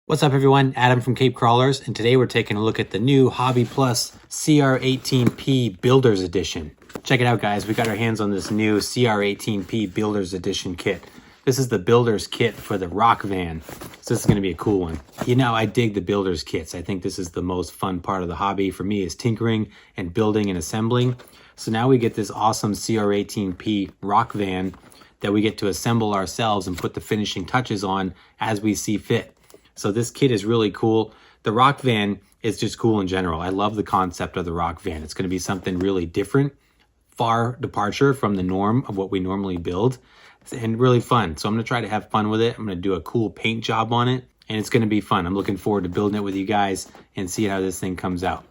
What's up everyone, Adam from Cape Crawlers, and today we're taking a look at the new Hobby Plus CR18P Builders Edition. Check it out guys, we got our hands on this new CR18P Builders Edition kit. This is the Builders kit for the Rock van, so this is going to be a cool one. You know, I dig the Builders kits. I think this is the most fun part of the hobby for me, is tinkering and building and assembling. So now we get this awesome CR18P Rock van that we get to assemble ourselves and put the finishing touches on as we see fit. So this kit is really cool. The Rock van is just cool in general. I love the concept of the Rock van. It's going to be something really different, far departure from the norm of what we normally build, and really fun. So I'm going to try to have fun with it. I'm going to do a cool paint job on it, and it's going to be fun. I'm looking forward to building it with you guys and see how this thing comes out.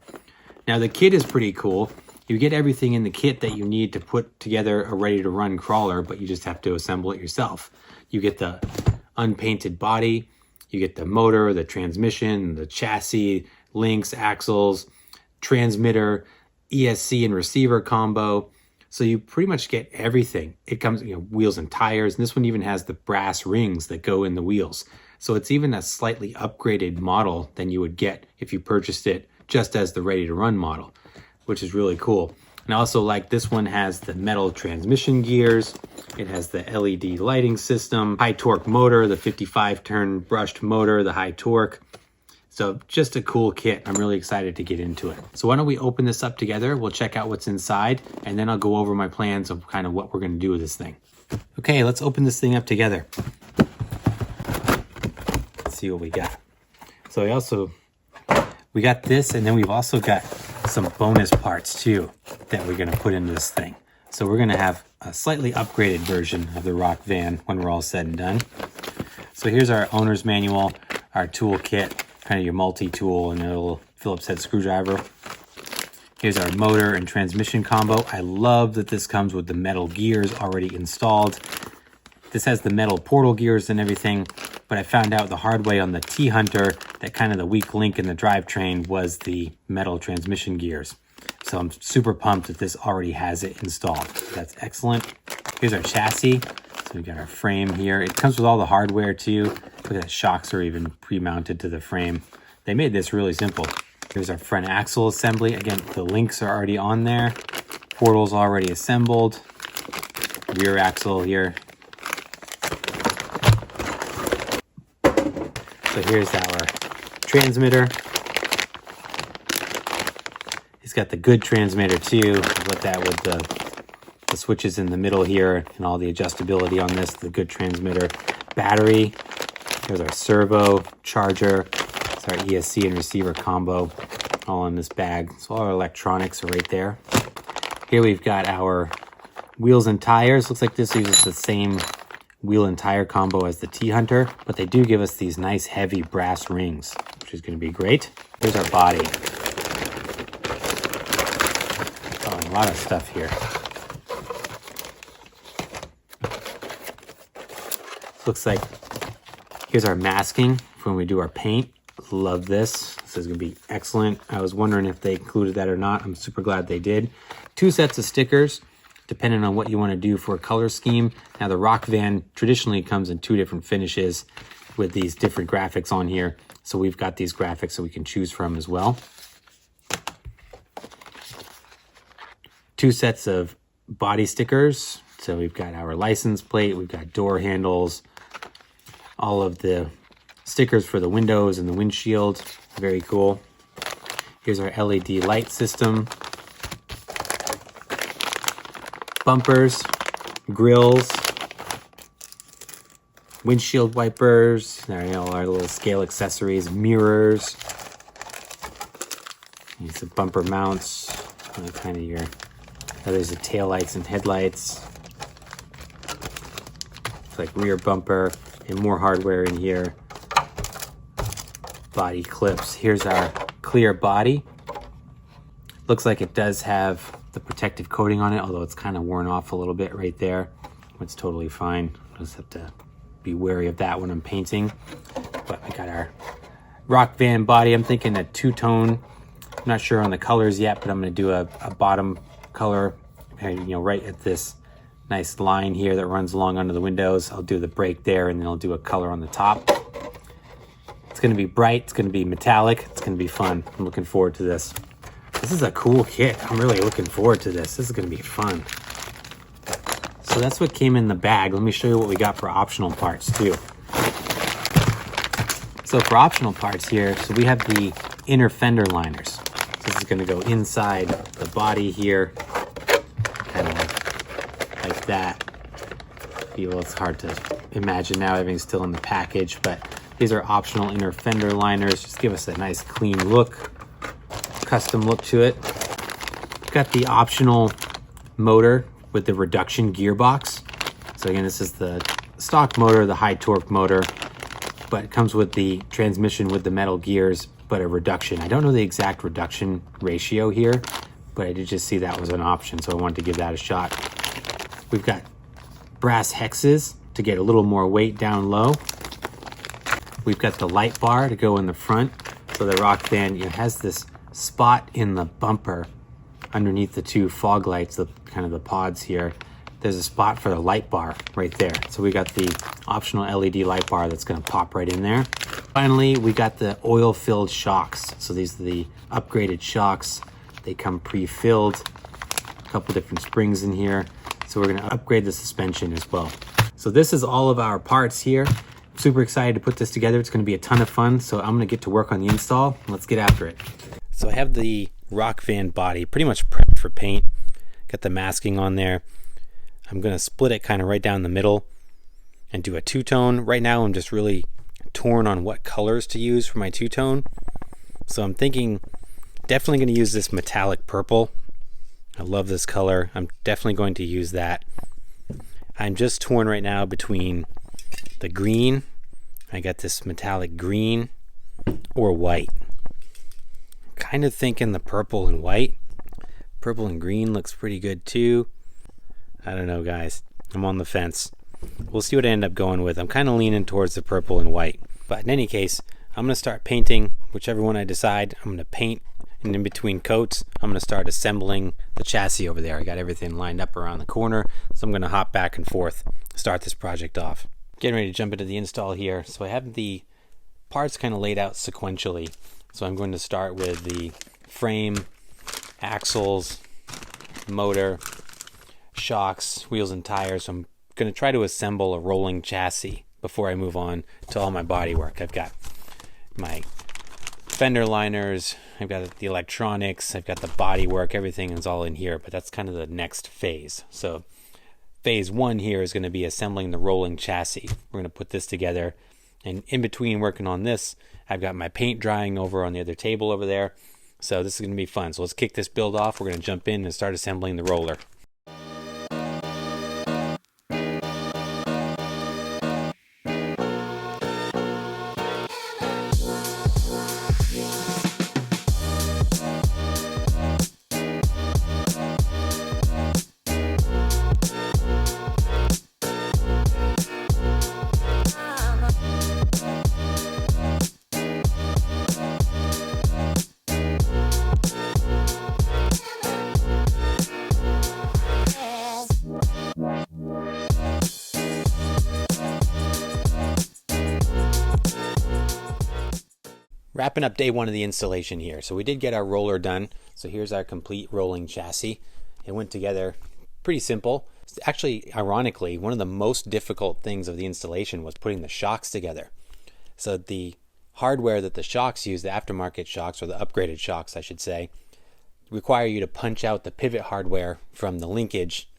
Now the kit is pretty cool. You get everything in the kit that you need to put together a ready-to-run crawler, but you just have to assemble it yourself. You get the unpainted body, you get the motor, the transmission, the chassis, links, axles, transmitter, ESC and receiver combo. So you pretty much get everything. It comes, wheels and tires, and this one even has the brass rings that go in the wheels. So it's even a slightly upgraded model than you would get if you purchased it just as the ready-to-run model, which is really cool. And I also like this one has the metal transmission gears. It has the LED lighting system, high torque motor, the 55 turn brushed motor, the high torque. So just a cool kit. I'm really excited to get into it. So why don't we open this up together? We'll check out what's inside, and then I'll go over my plans of kind of what we're going to do with this thing. Okay, let's open this thing up together. Let's see what we got. So we got this, and then we've also got some bonus parts too that we're going to put into this thing. So we're going to have a slightly upgraded version of the Rock van when we're all said and done. So here's our owner's manual, our tool kit, kind of your multi-tool, and a little Phillips head screwdriver. Here's our motor and transmission combo. I love that this comes with the metal gears already installed. This has the metal portal gears and everything, but I found out the hard way on the T-Hunter that kind of the weak link in the drivetrain was the metal transmission gears. So I'm super pumped that this already has it installed. That's excellent. Here's our chassis. So we got our frame here. It comes with all the hardware too. Look at that, shocks are even pre-mounted to the frame. They made this really simple. Here's our front axle assembly. Again, the links are already on there. Portal's already assembled. Rear axle here. So here's our transmitter. It's got the good transmitter too. With that, with the switches in the middle here and all the adjustability on this, the good transmitter. Battery. Here's our servo, charger. It's our ESC and receiver combo, all in this bag. So all our electronics are right there. Here we've got our wheels and tires. Looks like this uses the same wheel and tire combo as the T-Hunter, but they do give us these nice heavy brass rings, which is going to be great. Here's our body. Oh, a lot of stuff here. Looks like here's our masking for when we do our paint. Love this. This is going to be excellent. I was wondering if they included that or not. I'm super glad they did. 2 sets of stickers, depending on what you want to do for a color scheme. Now the Rock van traditionally comes in 2 different finishes with these different graphics on here. So we've got these graphics so we can choose from as well. 2 sets of body stickers. So we've got our license plate, we've got door handles, all of the stickers for the windows and the windshield. Very cool. Here's our LED light system. Bumpers, grills, windshield wipers, all our little scale accessories, mirrors, some bumper mounts, kind of your, there's the tail lights and headlights. It's like rear bumper and more hardware in here. Body clips. Here's our clear body. Looks like it does have the protective coating on it, although it's kind of worn off a little bit right there. It's totally fine. Just have to be wary of that when I'm painting. But we got our Rock van body. I'm thinking a 2-tone. I'm not sure on the colors yet, but I'm going to do a bottom color, right at this nice line here that runs along under the windows. I'll do the break there, and then I'll do a color on the top. It's going to be bright, it's going to be metallic, it's going to be fun. I'm looking forward to this. This is a cool kit. I'm really looking forward to this. This is going to be fun. So that's what came in the bag. Let me show you what we got for optional parts too. So for optional parts here, so we have the inner fender liners. So this is going to go inside the body here, kind of like that. It's hard to imagine now, everything's still in the package, but these are optional inner fender liners. Just give us a nice clean look, custom look to it. Got the optional motor with the reduction gearbox. So again, this is the stock motor, the high torque motor, but it comes with the transmission with the metal gears, but a reduction. I don't know the exact reduction ratio here, but I did just see that was an option, so I wanted to give that a shot. We've got brass hexes to get a little more weight down low. We've got the light bar to go in the front. So the Rock van, it has this spot in the bumper underneath the two fog lights, the kind of the pods here. There's a spot for the light bar right there. So we got the optional LED light bar that's going to pop right in there. Finally, we got the oil-filled shocks. So these are the upgraded shocks. They come pre-filled, a couple different springs in here. So we're going to upgrade the suspension as well. So this is all of our parts here. I'm super excited to put this together. It's going to be a ton of fun. So I'm going to get to work on the install. Let's get after it. So I have the Rock van body pretty much prepped for paint. Got the masking on there. I'm going to split it kind of right down the middle and do a two-tone. Right now I'm just really torn on what colors to use for my two-tone. So I'm thinking definitely going to use this metallic purple. I love this color. I'm definitely going to use that. I'm just torn right now between the green. I got this metallic green or white. Kind of thinking the purple and white. Purple and green looks pretty good too. I don't know, guys. I'm on the fence. We'll see what I end up going with. I'm kind of leaning towards the purple and white. But in any case, I'm going to start painting whichever one I decide. I'm going to paint, and in between coats, I'm going to start assembling the chassis over there. I got everything lined up around the corner, so I'm going to hop back and forth, start this project off. Getting ready to jump into the install here. So I have the parts kind of laid out sequentially. So I'm going to start with the frame, axles, motor, shocks, wheels, and tires. So I'm going to try to assemble a rolling chassis before I move on to all my body work. I've got my fender liners, I've got the electronics, I've got the body work, everything is all in here, but that's kind of the next phase. So phase one here is going to be assembling the rolling chassis. We're going to put this together, and in between working on this, I've got my paint drying over on the other table over there. So this is going to be fun. So let's kick this build off. We're going to jump in and start assembling the roller. Wrapping up day one of the installation here. So we did get our roller done. So here's our complete rolling chassis. It went together pretty simple. Actually, ironically, one of the most difficult things of the installation was putting the shocks together. So the hardware that the shocks use, the aftermarket shocks, or the upgraded shocks, I should say, require you to punch out the pivot hardware from the linkage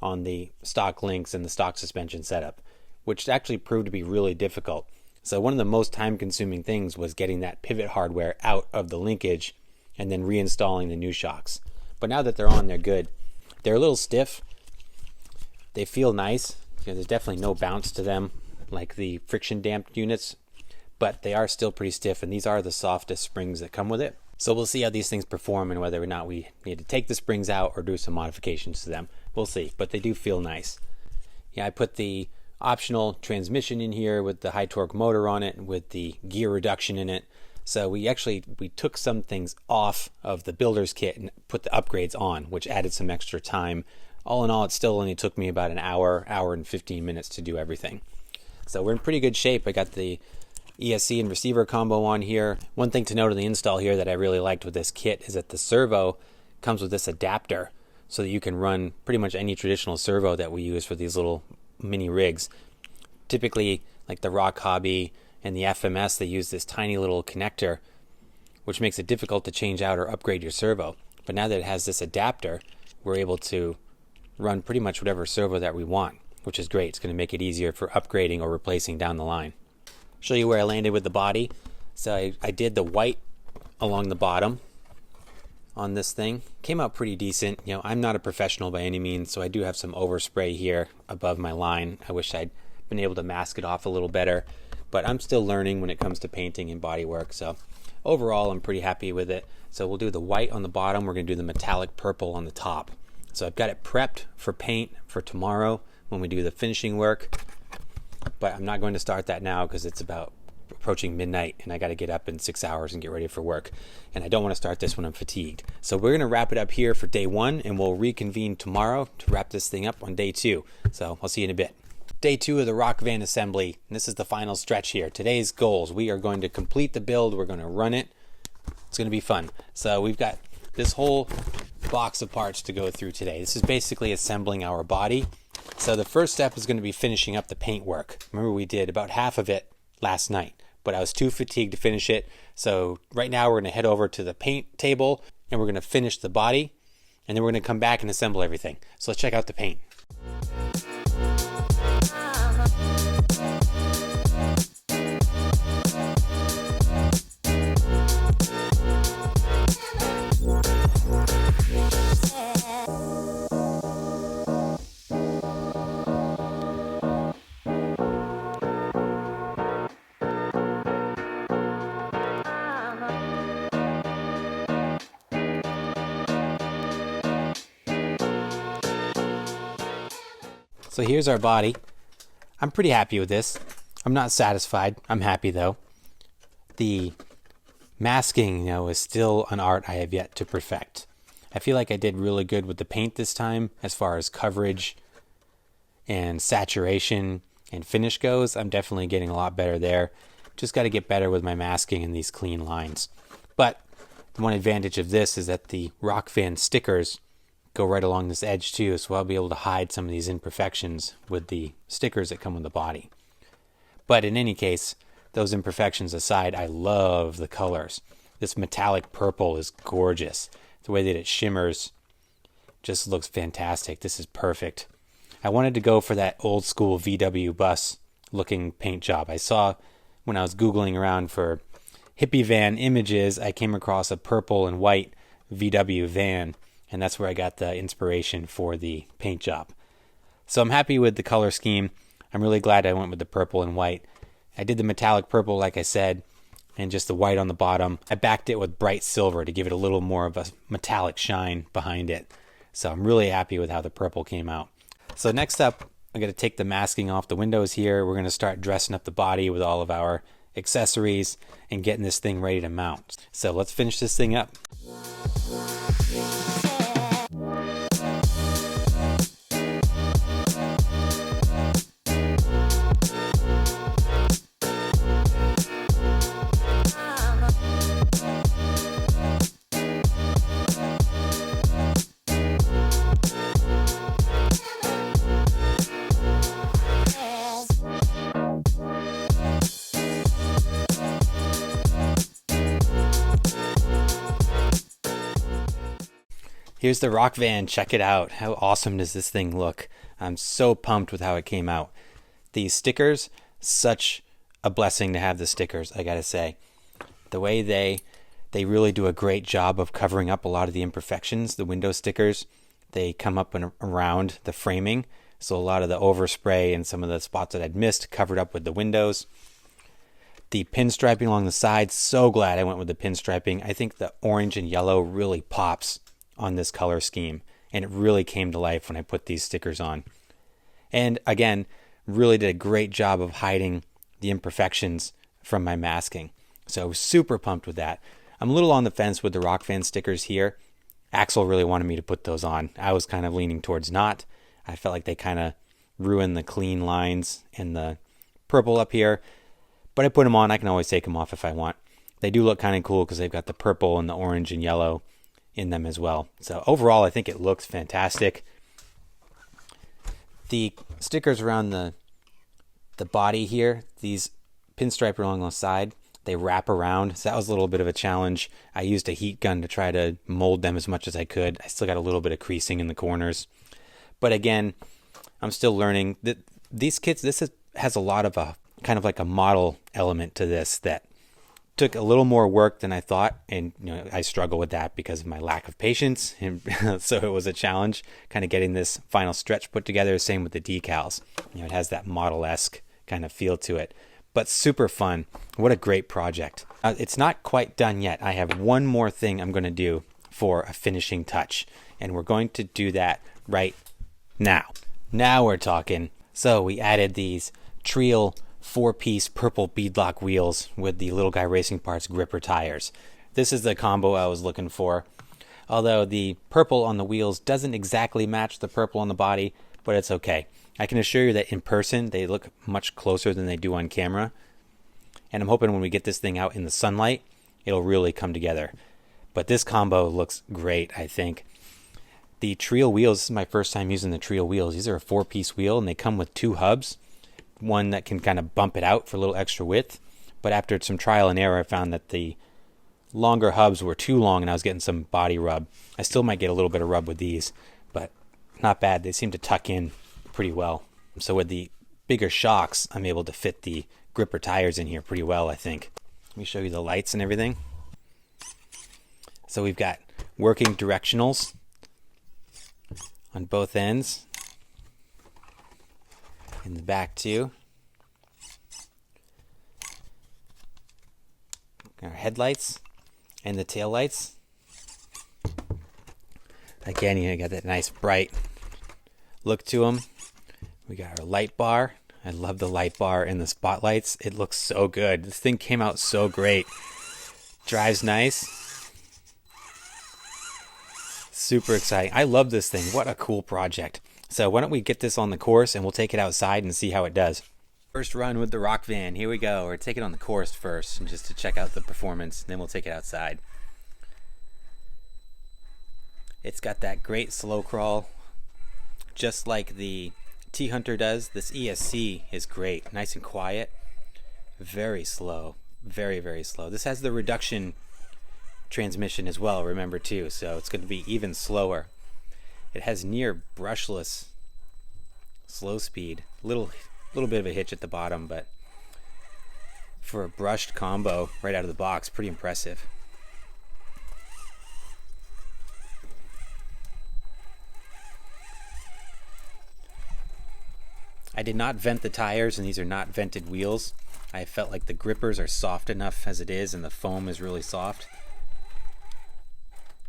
on the stock links and the stock suspension setup, which actually proved to be really difficult. So one of the most time-consuming things was getting that pivot hardware out of the linkage and then reinstalling the new shocks. But now that they're on, they're good. They're a little stiff. They feel nice. There's definitely no bounce to them like the friction damped units, but they are still pretty stiff, and these are the softest springs that come with it. So we'll see how these things perform and whether or not we need to take the springs out or do some modifications to them. We'll see, but they do feel nice. Yeah, I put the optional transmission in here with the high torque motor on it and with the gear reduction in it. So we took some things off of the builder's kit and put the upgrades on, which added some extra time. All in all, it still only took me about an hour and 15 minutes to do everything. So we're in pretty good shape. I got the ESC and receiver combo on here. One thing to note on the install here that I really liked with this kit is that the servo comes with this adapter so that you can run pretty much any traditional servo that we use for these little mini rigs. Typically, like the Rock Hobby and the FMS, they use this tiny little connector, which makes it difficult to change out or upgrade your servo. But now that it has this adapter, we're able to run pretty much whatever servo that we want, which is great. It's going to make it easier for upgrading or replacing down the line. Show you where I landed with the body. So I did the white along the bottom on this thing. Came out pretty decent. You know, I'm not a professional by any means, so I do have some overspray here above my line. I wish I'd been able to mask it off a little better, but I'm still learning when it comes to painting and body work. So overall, I'm pretty happy with it. So we'll do the white on the bottom. We're going to do the metallic purple on the top. So I've got it prepped for paint for tomorrow when we do the finishing work. But I'm not going to start that now because it's about approaching midnight and I got to get up in 6 hours and get ready for work. And I don't want to start this when I'm fatigued. So we're going to wrap it up here for day 1 and we'll reconvene tomorrow to wrap this thing up on day 2. So I'll see you in a bit. Day 2 of the Rock van assembly. And this is the final stretch here. Today's goals. We are going to complete the build. We're going to run it. It's going to be fun. So we've got this whole box of parts to go through today. This is basically assembling our body. So the first step is going to be finishing up the paint work. Remember, we did about half of it last night, but I was too fatigued to finish it. So right now we're going to head over to the paint table and we're going to finish the body and then we're going to come back and assemble everything. So let's check out the paint. So here's our body. I'm pretty happy with this. I'm not satisfied. I'm happy though. The masking, is still an art I have yet to perfect. I feel like I did really good with the paint this time as far as coverage and saturation and finish goes. I'm definitely getting a lot better there. Just got to get better with my masking and these clean lines. But the one advantage of this is that the Rock van stickers go right along this edge too, so I'll be able to hide some of these imperfections with the stickers that come with the body. But in any case, those imperfections aside, I love the colors. This metallic purple is gorgeous. The way that it shimmers just looks fantastic. This is perfect. I wanted to go for that old school VW bus looking paint job. I saw when I was Googling around for hippie van images, I came across a purple and white VW van. And that's where I got the inspiration for the paint job. So I'm happy with the color scheme. I'm really glad I went with the purple and white. I did the metallic purple, like I said, and just the white on the bottom. I backed it with bright silver to give it a little more of a metallic shine behind it. So I'm really happy with how the purple came out. So next up, I'm going to take the masking off the windows here. We're going to start dressing up the body with all of our accessories and getting this thing ready to mount. So let's finish this thing up. Here's the Rock van. Check it out. How awesome does this thing look? I'm so pumped with how it came out. These stickers, such a blessing to have the stickers, I gotta say. The way they really do a great job of covering up a lot of the imperfections. The window stickers, they come up and around the framing. So a lot of the overspray and some of the spots that I'd missed covered up with the windows. The pinstriping along the sides, so glad I went with the pinstriping. I think the orange and yellow really pops on this color scheme, and it really came to life when I put these stickers on. And again, really did a great job of hiding the imperfections from my masking. So I was super pumped with that. I'm a little on the fence with the Rock van stickers here. Axel really wanted me to put those on. I was kind of leaning towards not. I felt like they kind of ruined the clean lines and the purple up here. But I put them on. I can always take them off if I want. They do look kind of cool because they've got the purple and the orange and yellow in them as well. So overall, I think it looks fantastic. The stickers around the body here, these pinstripe along the side, they wrap around. So that was a little bit of a challenge. I used a heat gun to try to mold them as much as I could. I still got a little bit of creasing in the corners. But again, I'm still learning. These kits, has a lot of a kind of like a model element to this that took a little more work than I thought, and I struggle with that because of my lack of patience, and so it was a challenge kind of getting this final stretch put together. Same with the decals. It has that model-esque kind of feel to it, but super fun. What a great project. It's not quite done yet. I have one more thing I'm going to do for a finishing touch, and we're going to do that right now. Now we're talking. So we added these Trial 4-piece purple beadlock wheels with the Little Guy Racing Parts gripper tires. This is the combo I was looking for. Although the purple on the wheels doesn't exactly match the purple on the body, but it's okay. I can assure you that in person they look much closer than they do on camera. And I'm hoping when we get this thing out in the sunlight, it'll really come together. But this combo looks great, I think. The Trial wheels, this is my first time using the Trial wheels. These are a 4-piece wheel and they come with 2 hubs. One that can kind of bump it out for a little extra width. But after some trial and error, I found that the longer hubs were too long and I was getting some body rub. I still might get a little bit of rub with these, but not bad. They seem to tuck in pretty well. So with the bigger shocks, I'm able to fit the gripper tires in here pretty well, I think. Let me show you the lights and everything. So we've got working directionals on both ends. In the back too. Our headlights and the tail lights. Again, you got that nice bright look to them. We got our light bar. I love the light bar and the spotlights. It looks so good. This thing came out so great. Drives nice. Super exciting. I love this thing. What a cool project. So why don't we get this on the course and we'll take it outside and see how it does. First run with the Rock van. Here we go. We're taking it on the course first just to check out the performance. Then we'll take it outside. It's got that great slow crawl. Just like the T-Hunter does. This ESC is great. Nice and quiet. Very slow. Very, very slow. This has the reduction transmission as well, remember too. So it's going to be even slower. It has near brushless slow speed. Little bit of a hitch at the bottom, but for a brushed combo right out of the box, pretty impressive. I did not vent the tires, and these are not vented wheels. I felt like the grippers are soft enough as it is, and the foam is really soft.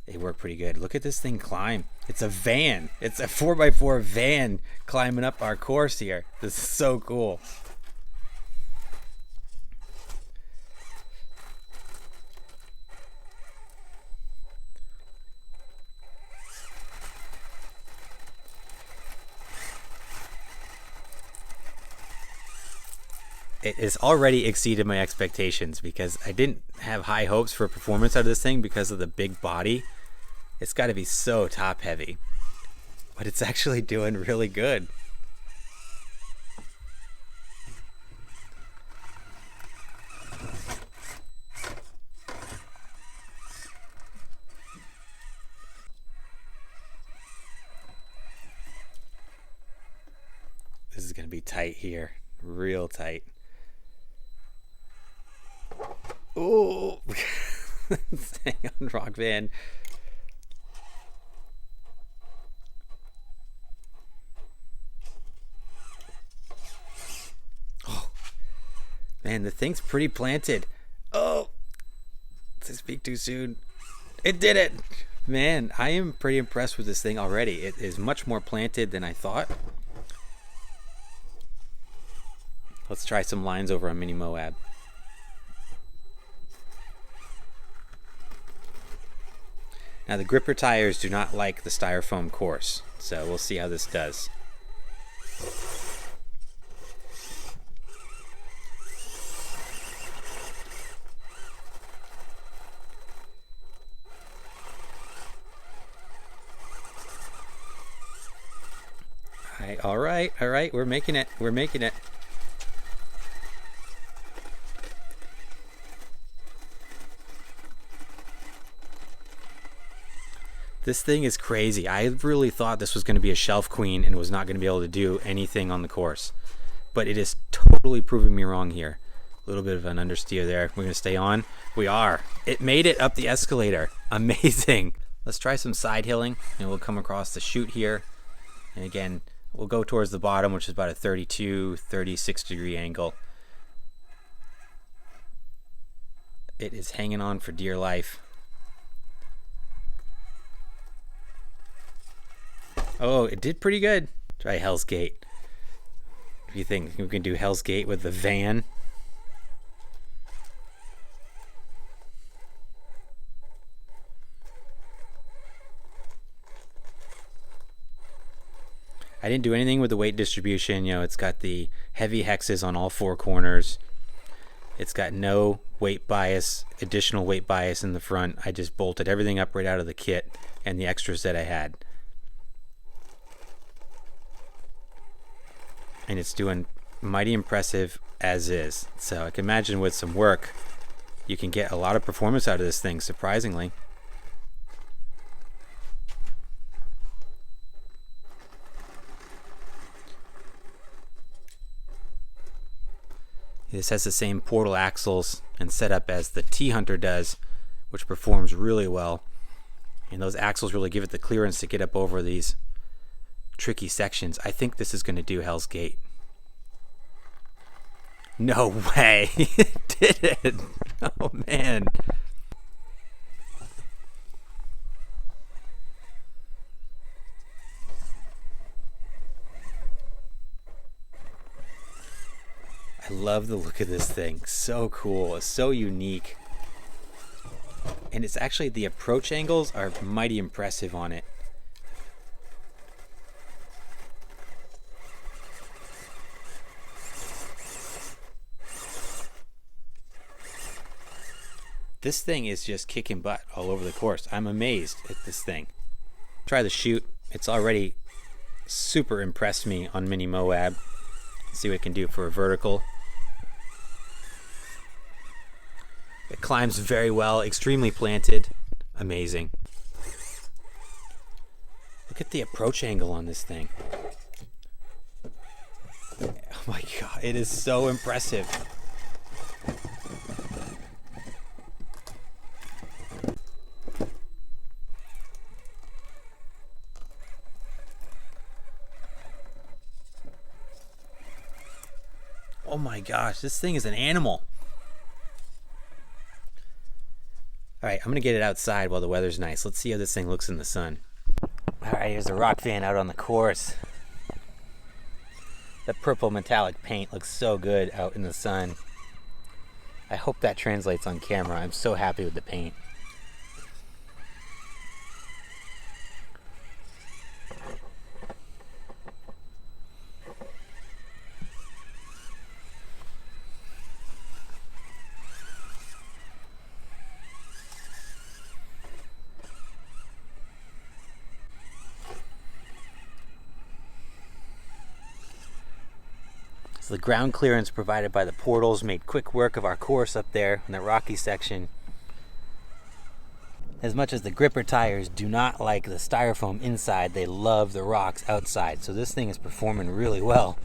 They work pretty good. Look at this thing climb. It's a van. It's a 4x4 van climbing up our course here. This is so cool. It has already exceeded my expectations because I didn't have high hopes for performance out of this thing because of the big body. It's got to be so top heavy, but it's actually doing really good. This is going to be tight here, real tight. Oh, staying on Rock van. Oh, man, the thing's pretty planted. Oh, did I speak too soon? It did it. Man, I am pretty impressed with this thing already. It is much more planted than I thought. Let's try some lines over on Mini Moab. Now the gripper tires do not like the styrofoam course, so we'll see how this does. All right. We're making it. We're making it. This thing is crazy. I really thought this was going to be a shelf queen and was not going to be able to do anything on the course. But it is totally proving me wrong here. A little bit of an understeer there. We're going to stay on. We are. It made it up the escalator. Amazing. Let's try some side hilling, and we'll come across the chute here. And again, we'll go towards the bottom, which is about a 32, 36 degree angle. It is hanging on for dear life. Oh, it did pretty good. Try Hell's Gate. If you think we can do Hell's Gate with the van. I didn't do anything with the weight distribution. You know, it's got the heavy hexes on all four corners. It's got no weight bias, additional weight bias in the front. I just bolted everything up right out of the kit and the extras that I had. And it's doing mighty impressive as is. So I can imagine with some work, you can get a lot of performance out of this thing, surprisingly. This has the same portal axles and setup as the T-Hunter does, which performs really well. And those axles really give it the clearance to get up over these tricky sections. I think this is going to do Hell's Gate. No way. It did it. Oh man. I love the look of this thing. So cool. It's so unique. And it's actually, the approach angles are mighty impressive on it. This thing is just kicking butt all over the course. I'm amazed at this thing. Try the chute. It's already super impressed me on Mini Moab. Let's see what it can do for a vertical. It climbs very well, extremely planted. Amazing. Look at the approach angle on this thing. Oh my God, it is so impressive. Oh my gosh, this thing is an animal. All right, I'm gonna get it outside while the weather's nice. Let's see how this thing looks in the sun. All right, here's a rock van out on the course. The purple metallic paint looks so good out in the sun. I hope that translates on camera. I'm so happy with the paint. The ground clearance provided by the portals made quick work of our course up there in that rocky section. As much as the gripper tires do not like the styrofoam inside, they love the rocks outside. So this thing is performing really well.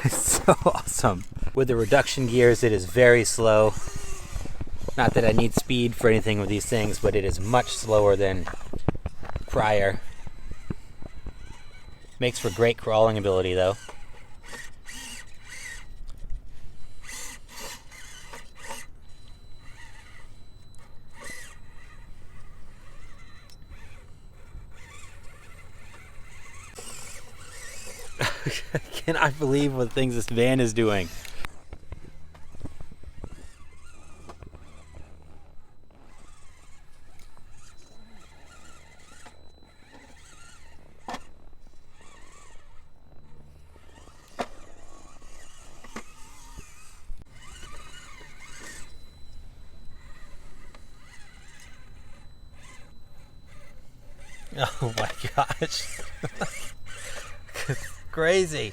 So awesome. With the reduction gears, it is very slow. Not that I need speed for anything with these things, but it is much slower than prior. Makes for great crawling ability though. I cannot believe what things this van is doing. Oh my gosh. Crazy.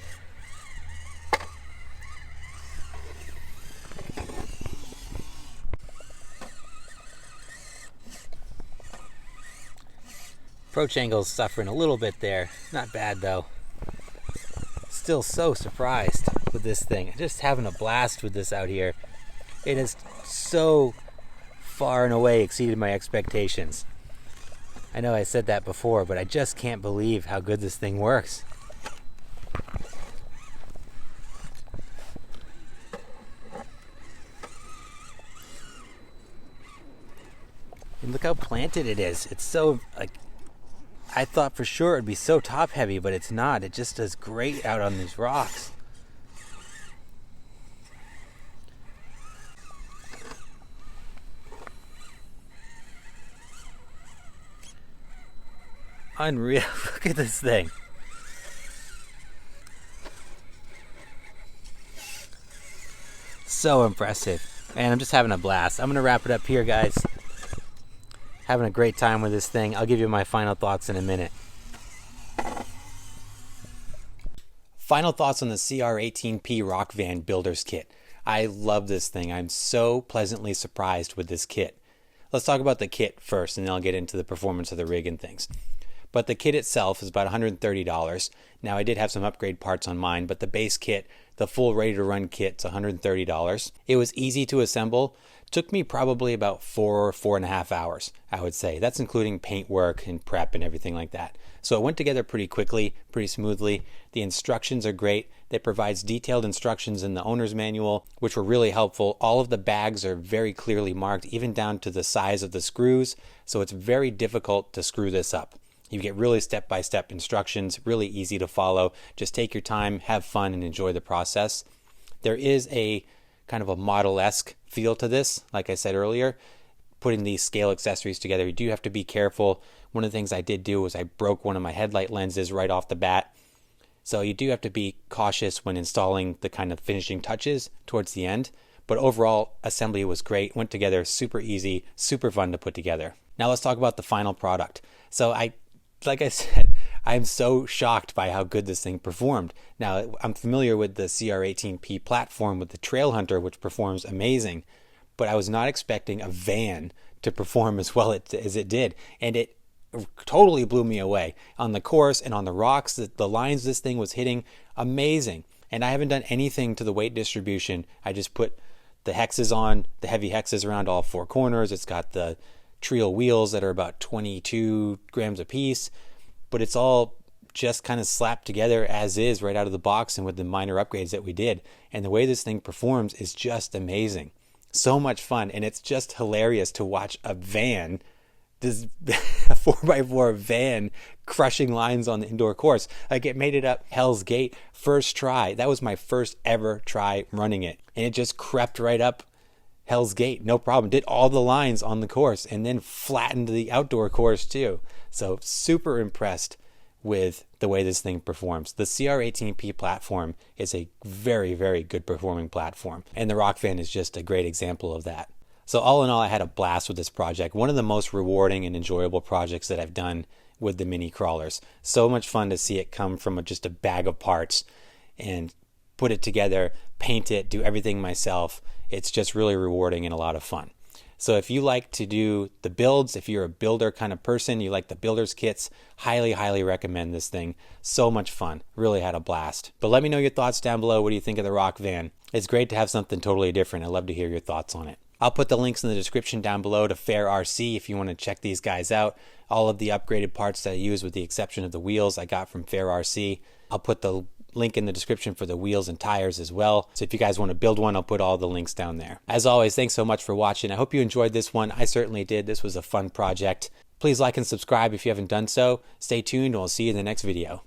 Approach angle's suffering a little bit there. Not bad though. Still so surprised with this thing. I'm just having a blast with this out here. It has so far and away exceeded my expectations. I know I said that before, but I just can't believe how good this thing works. And look how planted it is. It's so, like, I thought for sure it'd be so top heavy, but it's not. It just does great out on these rocks. Unreal. Look at this thing. So impressive. And I'm just having a blast. I'm going to wrap it up here, guys. Having a great time with this thing. I'll give you my final thoughts in a minute. Final thoughts on the CR18P Rock Van Builder's Kit. I love this thing. I'm so pleasantly surprised with this kit. Let's talk about the kit first, and then I'll get into the performance of the rig and things. But the kit itself is about $130. Now, I did have some upgrade parts on mine, but the base kit, the full ready-to-run kit's $130. It was easy to assemble. Took me probably about 4.5 hours, I would say. That's including paint work and prep and everything like that. So it went together pretty quickly, pretty smoothly. The instructions are great. It provides detailed instructions in the owner's manual, which were really helpful. All of the bags are very clearly marked, even down to the size of the screws. So it's very difficult to screw this up. You get really step-by-step instructions, really easy to follow. Just take your time, have fun, and enjoy the process. There is a kind of a model-esque feel to this, like I said earlier. Putting these scale accessories together, you do have to be careful. One of the things I did do was I broke one of my headlight lenses right off the bat. So you do have to be cautious when installing the kind of finishing touches towards the end. But overall, assembly was great, went together super easy, super fun to put together. Now let's talk about the final product. So like I said, I'm so shocked by how good this thing performed. Now, I'm familiar with the CR18P platform with the Trail Hunter, which performs amazing, but I was not expecting a van to perform as well as it did, and it totally blew me away. On the course and on the rocks, the lines this thing was hitting, amazing. And I haven't done anything to the weight distribution. I just put the hexes on, the heavy hexes around all four corners. It's got the Trio wheels that are about 22 grams a piece, but it's all just kind of slapped together as is right out of the box and with the minor upgrades that we did. And the way this thing performs is just amazing. So much fun, and it's just hilarious to watch a van, this a 4x4 van, crushing lines on the indoor course. Like, it made it up Hell's Gate first try. That was my first ever try running it, and it just crept right up Hell's Gate, no problem. Did all the lines on the course and then flattened the outdoor course too. So super impressed with the way this thing performs. The CR18P platform is a very, very good performing platform, and the Rock Van is just a great example of that. So all in all, I had a blast with this project. One of the most rewarding and enjoyable projects that I've done with the mini crawlers. So much fun to see it come from just a bag of parts and put it together, paint it, do everything myself. It's just really rewarding and a lot of fun. So if you like to do the builds, if you're a builder kind of person, you like the builder's kits, highly, highly recommend this thing. So much fun. Really had a blast. But let me know your thoughts down below. What do you think of the Rock Van? It's great to have something totally different. I'd love to hear your thoughts on it. I'll put the links in the description down below to Fair RC if you want to check these guys out. All of the upgraded parts that I use, with the exception of the wheels, I got from Fair RC. I'll put the link in the description for the wheels and tires as well. So if you guys want to build one, I'll put all the links down there. As always, thanks so much for watching. I hope you enjoyed this one. I certainly did. This was a fun project. Please like and subscribe if you haven't done so. Stay tuned, and we'll see you in the next video.